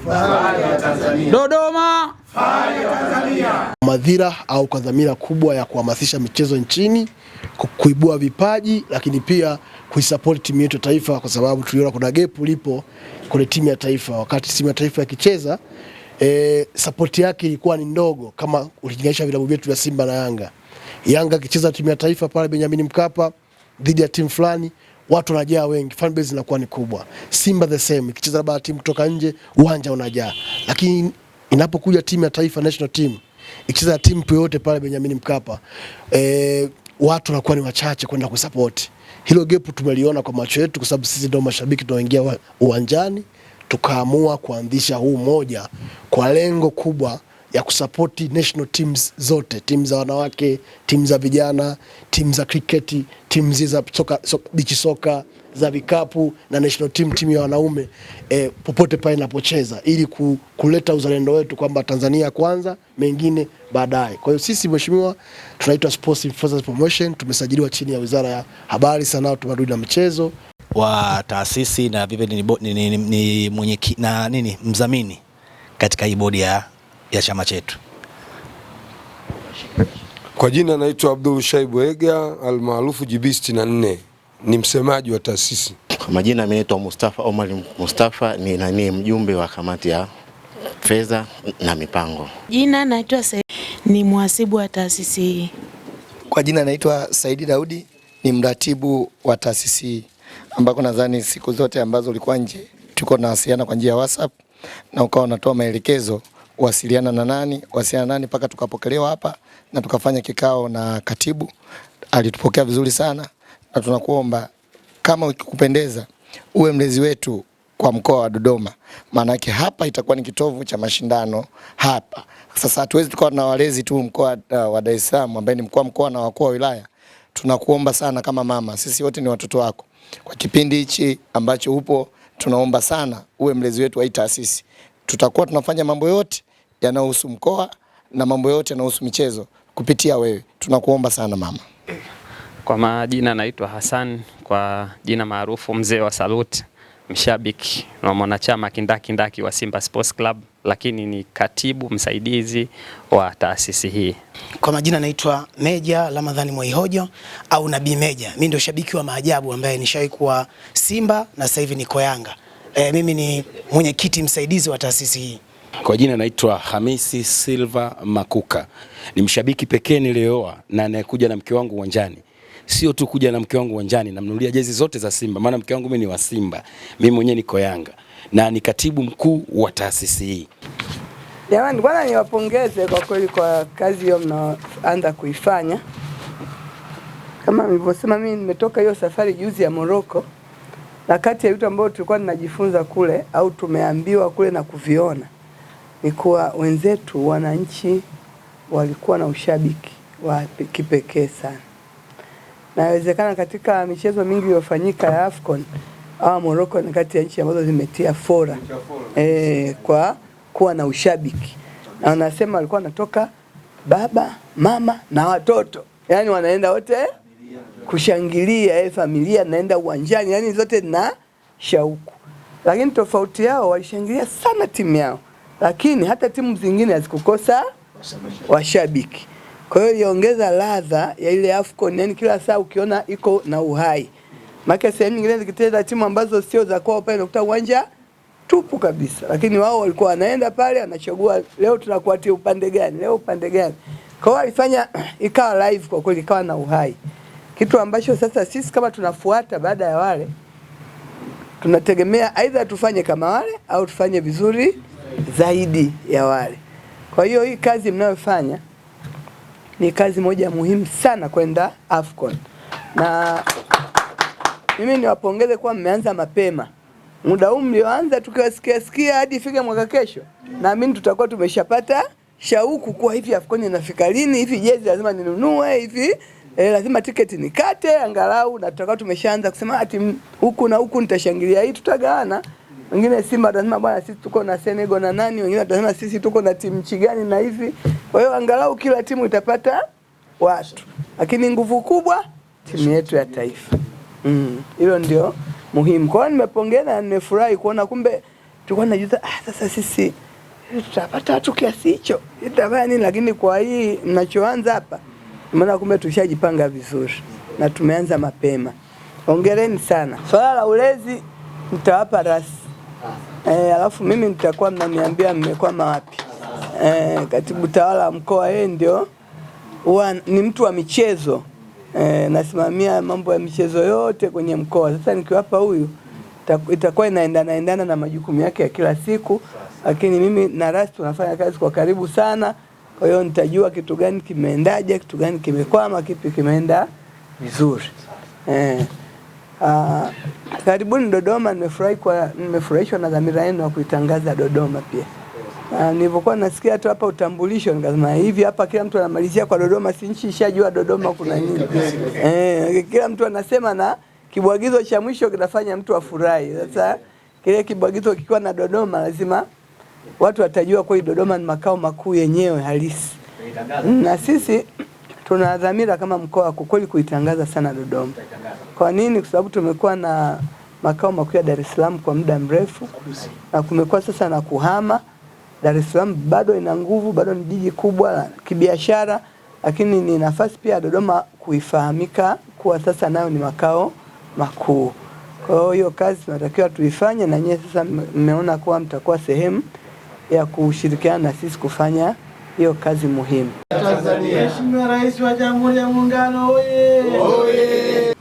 fahari ya Tanzania. Dodoma, fahari ya Tanzania. Madhira au kwa dhamira kubwa ya kuhamasisha michezo nchini, kuibua vipaji, lakini pia kuisupport timu yetu ya taifa, kwa sababu tuliona kuna gap lipo kwenye timu ya taifa. Wakati timu ya taifa ikicheza, support yake ilikuwa ni ndogo kama ukilinganisha vilabu vyetu vya Simba na Yanga. Yanga ikicheza timu ya taifa pale Benjamin Mkapa dhidi ya timu fulani, watu wanajaa wengi, fan base inakuwa ni kubwa. Simba the same, ikicheza labda timu kutoka nje, uwanja unajaa. Lakini inapokuja timu ya taifa, national team, ikicheza timu yoyote pale Benjamin Mkapa, watu wanakuwa ni wachache kwenda kusupport. Hilo gap tumeliona kwa macho yetu, kwa sababu sisi ndio mashabiki tunaoingia uwanjani, tukaamua kuanzisha huu moja kwa lengo kubwa ya kusupport national teams zote, timu za wanawake, timu za vijana, timu za cricket, timu za beach soka, za vikapu na national team, timu ya wanaume, popote pale inapocheza, ili kuleta uzalendo wetu kwamba Tanzania kwanza, mengine baadaye. Kwa hiyo sisi mheshimiwa, tunaitwa Sports Influencers Promotion, tumesajiliwa chini ya Wizara ya Habari, Sanaa, Utamaduni na Michezo wa taasisi, na vile ni mwenyekiti na mdhamini katika hii bodi ya chama chetu. Kwa jina naitwa Abdul Shaibu Ega almaarufu GB64, ni msemaji wa taasisi. Kwa majina mimi naitwa Mustafa Omar Mustafa, ni mjumbe wa kamati ya fedha na mipango. Jina naitwa ni mhasibu wa taasisi hii. Kwa jina naitwa Saidi Daudi, ni mratibu wa taasisi hii, ambako nadhani siku zote ambazo ulikuwa nje tuko tunawasiliana kwa njia ya WhatsApp, na ukawa unatoa maelekezo wasiliana na nani mpaka tukapokelewa hapa na tukafanya kikao na katibu. Alitupokea vizuri sana, na tunakuomba kama ukikupendeza uwe mlezi wetu kwa mkoa wa Dodoma, maana yake hapa itakuwa ni kitovu cha mashindano hapa. Sasa hatuwezi tukawa na walezi tu mkoa wa Dar es Salaam ambaye ni mkoa na wakuu wa wilaya. Tunakuomba sana kama mama, sisi wote ni watoto wako. Kwa kipindi hichi ambacho upo, tunaomba sana uwe mlezi wetu wa hii taasisi. Tutakuwa tunafanya mambo yote yanayohusu mkoa na mambo yote yanayohusu michezo kupitia wewe. Tunakuomba sana mama. Kwa majina naitwa Hassan, kwa jina maarufu mzee wa Salute, mshabiki na mwanachama kindaki wa Simba Sports Club, lakini ni katibu msaidizi wa taasisi hii. Kwa majina naitwa Meja Ramadhani Mwaihojo au Nabii Meja. Mimi ndio shabiki wa maajabu ambaye nishawahi kuwa Simba na sasa hivi niko Yanga. Mimi ni mwenyekiti msaidizi wa taasisi hii. Kwa jina naitwa Hamisi Silva Makuka. Ni mshabiki pekee nilioa na anayekuja na mke wangu uwanjani. Sio tu kuja na mke wangu uwanjani, namnunulia jezi zote za Simba, maana mke wangu mimi ni wa Simba. Mimi mwenyewe niko Yanga na ni katibu mkuu wa taasisi hii. Jamani, bwana niwapongeze kwa kweli kwa kazi hiyo mnaanza kuifanya. Kama nilivyosema, mimi nimetoka hiyo safari juzi ya Morocco, na kati ya vitu ambavyo tulikuwa tunajifunza kule au tumeambiwa kule na kuviona ni kuwa wenzetu wananchi walikuwa na ushabiki wa kipekee sana. Na inawezekana katika michezo mingi iliyofanyika ya AFCON, Morocco ni kati ya nchi ambazo zimetia fora kwa kuwa na ushabiki. Na wanasema walikuwa wanatoka baba, mama na watoto. Yaani wanaenda wote kushangilia, familia naenda uwanjani, yani zote na shauku. Lakini tofauti yao, walishangilia sana timu yao, lakini hata timu zingine hazikukosa washabiki. Kwa hiyo iongeza ladha ya ile AFCON, yani kila saa ukiona iko na uhai. Maana sehemu nyingine zikiteza timu ambazo sio za kwao pale unakuta uwanja tupu kabisa. Lakini wao walikuwa wanaenda pale anachagua leo tunakuatia upande gani, leo upande gani. Kwa hiyo walifanya ikawa live, kwa kweli ikawa na uhai. Kitu ambacho sasa sisi kama tunafuata baada ya wale, tunategemea aidha tufanye kama wale au tufanye vizuri zaidi ya wale. Kwa hiyo hii kazi mnayofanya ni kazi moja muhimu sana kwenda AFCON. Na mimi niwapongeze kwa mmeanza mapema. Muda huu mlioanza tukiwasikia hadi ifike mwaka kesho, naamini tutakuwa tumeshapata shauku kwa hivi AFCON inafika lini, hivi jezi lazima ninunue, hivi lazima tiketi nikate angalau, na tutakuwa tumeshaanza kusema ati huku na huku nitashangilia hii, tutagawana. Wengine Simba lazima bwana sisi tuko na Senegal na nani, wengine watasema sisi tuko na timu chigani na hivi. Kwa hiyo angalau kila timu itapata watu, lakini nguvu kubwa timu yetu ya taifa. Hilo ndio muhimu. Kwa hiyo nimepongeza na nimefurahi kuona kumbe tulikuwa tunajuta sasa sisi tutapata watu kiasi hicho itafanya nini, lakini kwa hii mnachoanza hapa maana kumbe tushajipanga vizuri na tumeanza mapema. Hongereni sana. Swala la ulezi nitawapa rasi. Alafu mimi nitakuwa mnaniambia mmekwama wapi. Katibu tawala wa mkoa yeye ndio ni mtu wa michezo. Nasimamia mambo ya michezo yote kwenye mkoa. Sasa nikiwapa huyu itakuwa inaendana na majukumu yake ya kila siku, lakini mimi na rasi tunafanya kazi kwa karibu sana. Kwa hiyo nitajua kitu gani kimeendaje, kitu gani kimekwama, kipi kimeenda vizuri. Karibuni Dodoma, nimefurahishwa na dhamira yenu ya kuitangaza Dodoma pia. Nilipokuwa nasikia tu hapa utambulisho nikasema hivi hapa kila mtu anamalizia kwa Dodoma, si nchi ishajua Dodoma kuna nini. Kila mtu anasema na kibwagizo cha mwisho kinafanya mtu afurahi. Sasa kile kibwagizo kikiwa na Dodoma lazima watu watajua kwa Dodoma ni makao makuu yenyewe halisi. Na sisi tuna dhamira kama mkoa kwa kweli kuitangaza sana Dodoma. Kwa nini? Kwa sababu tumekuwa na makao makuu ya Dar es Salaam kwa muda mrefu na kumekuwa sasa na kuhama. Dar es Salaam bado ina nguvu, bado ni jiji kubwa kibiashara, lakini ni nafasi pia Dodoma kuifahamika kuwa sasa nayo ni makao makuu. Kwa hiyo kazi tunatakiwa tuifanye, na nyinyi sasa mmeona kuwa mtakuwa sehemu ya kushirikiana na sisi kufanya hiyo kazi muhimu. Tanzania. Mheshimiwa Rais wa Jamhuri ya Muungano, oye! Oye!